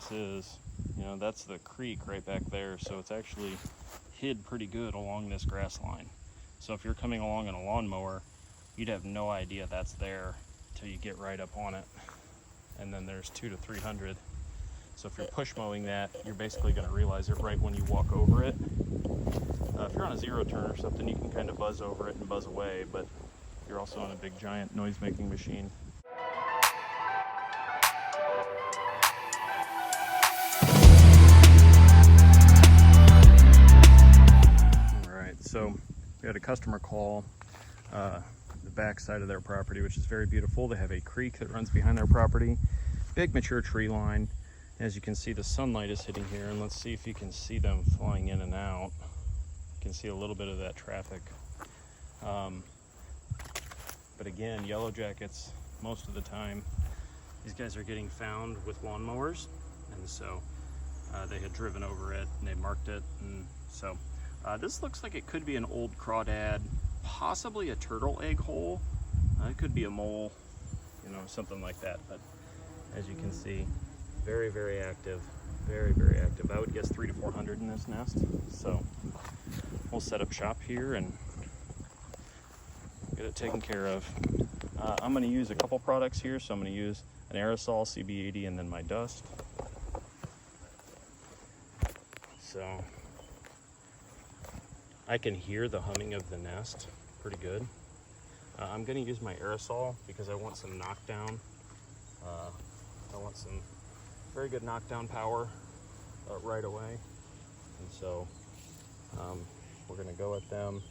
this is, you know, that's the creek right back there, so it's actually hid pretty good along this grass line. So if you're coming along on a lawnmower, you'd have no idea that's there till you get right up on it. And then there's 200 to 300. So if you're push mowing that, you're basically going to realize it right when you walk over it. If you're on a zero turn or something, you can kind of buzz over it and buzz away, but you're also on a big giant noise making machine. Alright, so we had a customer call the back side of their property, which is very beautiful. They have a creek that runs behind their property, big mature tree line. As you can see, the sunlight is hitting here, and let's see if you can see them flying in and out. You can see a little bit of that traffic. But again, yellow jackets, most of the time, these guys are getting found with lawnmowers, and so they had driven over it and they marked it. And so this looks like it could be an old crawdad, possibly a turtle egg hole. It could be a mole, you know, something like that. But as you can see, very, very active, very, very active. I would guess 300 to 400 in this nest. So we'll set up shop here and get it taken care of. I'm going to use a couple products here. So I'm going to use an aerosol, CB80, and then my dust. So I can hear the humming of the nest pretty good. I'm going to use my aerosol because I want some knockdown. I want some very good knockdown power right away. And so we're going to go at them.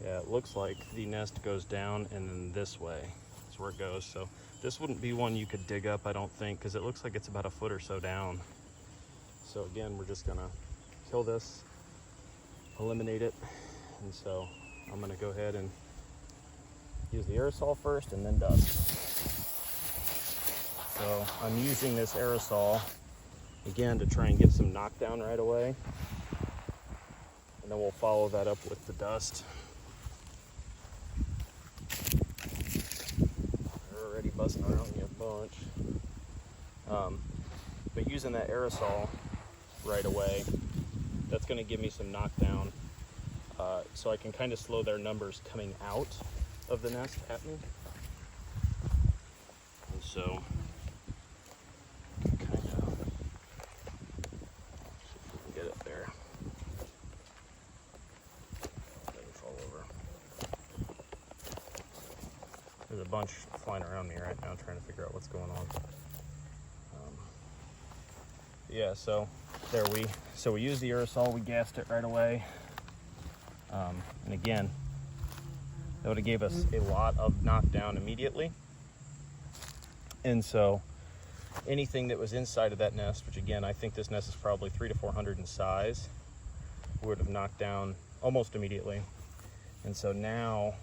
Yeah, it looks like the nest goes down and then this way is where it goes. So this wouldn't be one you could dig up, I don't think, because it looks like it's about a foot or so down. So again, we're just gonna kill this, eliminate it. And so I'm gonna go ahead and use the aerosol first and then dust. So I'm using this aerosol again to try and get some knockdown right away. And then we'll follow that up with the dust. They're already buzzing around me a bunch. But using that aerosol right away, that's going to give me some knockdown, so I can kind of slow their numbers coming out of the nest at me. And so kind of see if we can get it there. Let it fall over. There's a bunch flying around me right now trying to figure out what's going on. Yeah, so there we used the aerosol, we gassed it right away. And again, that would have gave us a lot of knockdown immediately. And so anything that was inside of that nest, which again, I think this nest is probably 300 to 400 in size, would have knocked down almost immediately. And so now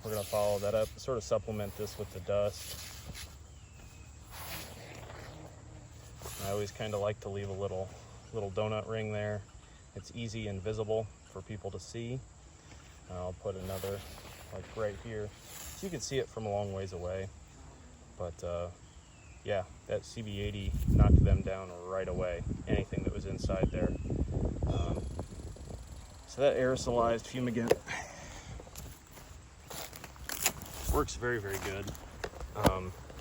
we're gonna follow that up, sort of supplement this with the dust. I always kind of like to leave a little donut ring there. It's easy and visible for people to see. I'll put another like right here, so you can see it from a long ways away. But yeah, that CB80 knocked them down right away, anything that was inside there. So that aerosolized fumigant works very, very good.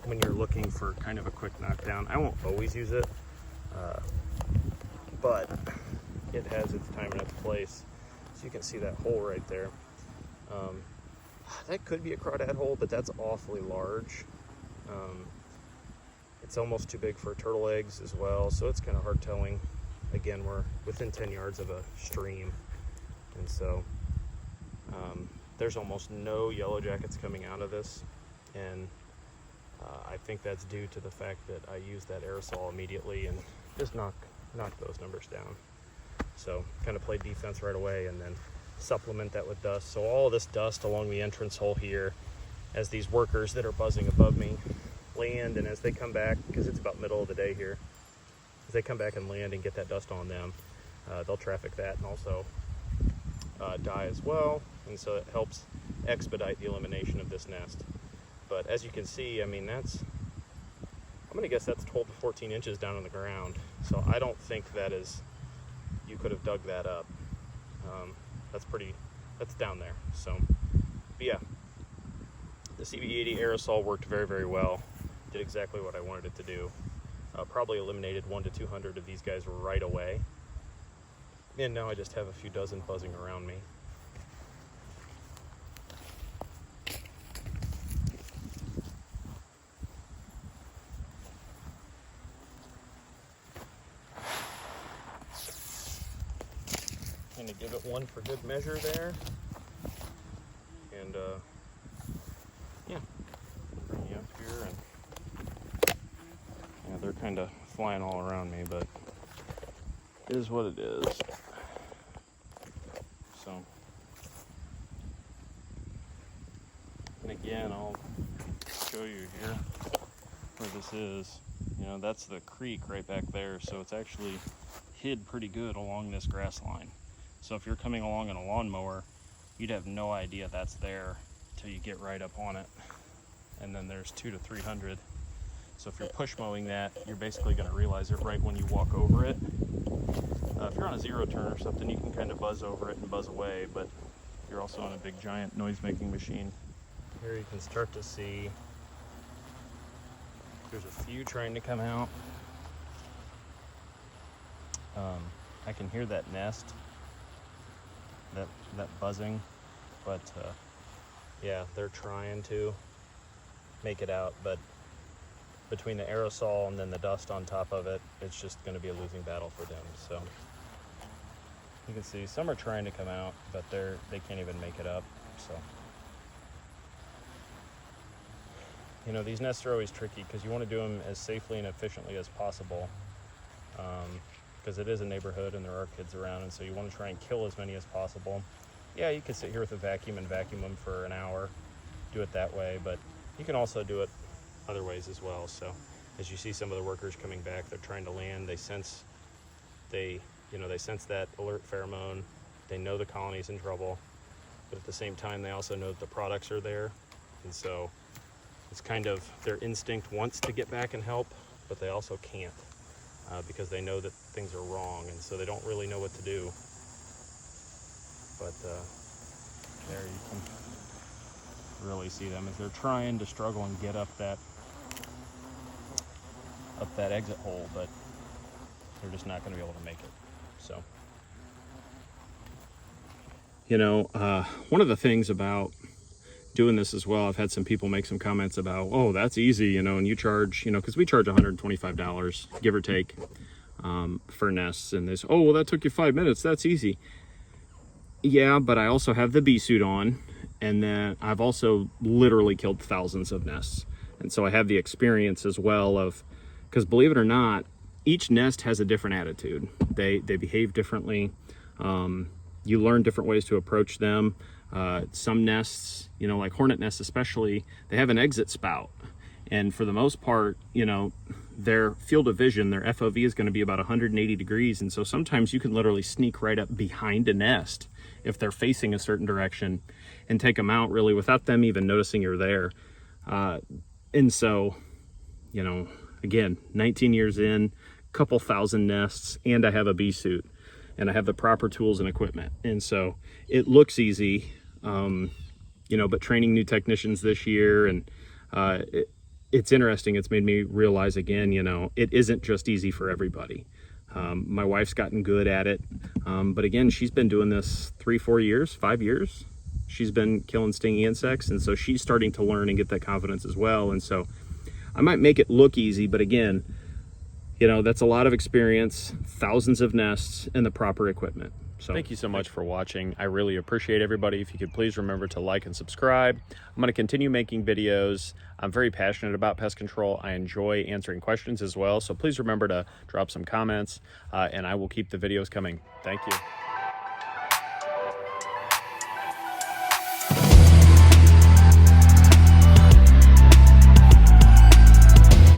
When you're looking for kind of a quick knockdown. I won't always use it, but it has its time and its place. So you can see that hole right there. That could be a crawdad hole, but that's awfully large. It's almost too big for turtle eggs as well, so it's kind of hard telling. Again, we're within 10 yards of a stream, and so there's almost no yellow jackets coming out of this, and I think that's due to the fact that I used that aerosol immediately and just knock those numbers down. So kind of play defense right away and then supplement that with dust. So all of this dust along the entrance hole here, as these workers that are buzzing above me land, and as they come back, because it's about middle of the day here, as they come back and land and get that dust on them, they'll traffic that and also die as well. And so it helps expedite the elimination of this nest. But as you can see, I mean, that's I'm gonna guess that's 12 to 14 inches down on the ground. So I don't think that is, you could have dug that up. That's down there. So, but yeah, the CB80 aerosol worked very, very well. Did exactly what I wanted it to do. Probably eliminated 100 to 200 of these guys right away. And now I just have a few dozen buzzing around me. Kind of give it one for good measure there. And yeah, bring you up here, and yeah, they're kind of flying all around me, but it is what it is. So, and again, I'll show you here where this is. You know, that's the creek right back there, so it's actually hid pretty good along this grass line. So if you're coming along in a lawnmower, you'd have no idea that's there till you get right up on it. And then there's 200 to 300. So if you're push mowing that, you're basically going to realize it right when you walk over it. If you're on a zero turn or something, you can kind of buzz over it and buzz away, but you're also on a big giant noise-making machine. Here you can start to see there's a few trying to come out. I can hear that nest, that buzzing, but yeah, they're trying to make it out, but between the aerosol and then the dust on top of it, it's just going to be a losing battle for them. So you can see some are trying to come out, but they can't even make it up. So, you know, these nests are always tricky because you want to do them as safely and efficiently as possible, because it is a neighborhood and there are kids around, and so you want to try and kill as many as possible. Yeah, you could sit here with a vacuum and vacuum them for an hour, do it that way, but you can also do it other ways as well. So as you see some of the workers coming back, they're trying to land, they sense that alert pheromone, they know the colony's in trouble, but at the same time they also know that the products are there, and so it's kind of their instinct wants to get back and help, but they also can't, because they know that things are wrong, and so they don't really know what to do. But there you can really see them as they're trying to struggle and get up that exit hole, but they're just not going to be able to make it. So, you know, one of the things about doing this as well, I've had some people make some comments about, oh, that's easy, you know, and you charge, you know, because we charge $125, give or take, for nests, and this, oh, well, that took you 5 minutes, that's easy. Yeah, but I also have the bee suit on, and then I've also literally killed thousands of nests. And so I have the experience as well of, because believe it or not, each nest has a different attitude. They behave differently. You learn different ways to approach them. Some nests, you know, like hornet nests especially, they have an exit spout. And for the most part, you know, their field of vision, their FOV is going to be about 180 degrees. And so sometimes you can literally sneak right up behind a nest if they're facing a certain direction and take them out really without them even noticing you're there. And so, you know, again, 19 years in, couple thousand nests, and I have a bee suit, and I have the proper tools and equipment. And so it looks easy, you know, but training new technicians this year, and it's interesting. It's made me realize again, you know, it isn't just easy for everybody. My wife's gotten good at it, but again, she's been doing this 3-4 years, 5 years. She's been killing stinging insects, and so she's starting to learn and get that confidence as well. And so I might make it look easy, but again, you know, that's a lot of experience, thousands of nests, and the proper equipment. So thank you so much for watching. I really appreciate everybody. If you could please remember to like and subscribe. I'm going to continue making videos. I'm very passionate about pest control. I enjoy answering questions as well. So please remember to drop some comments, and I will keep the videos coming. Thank you.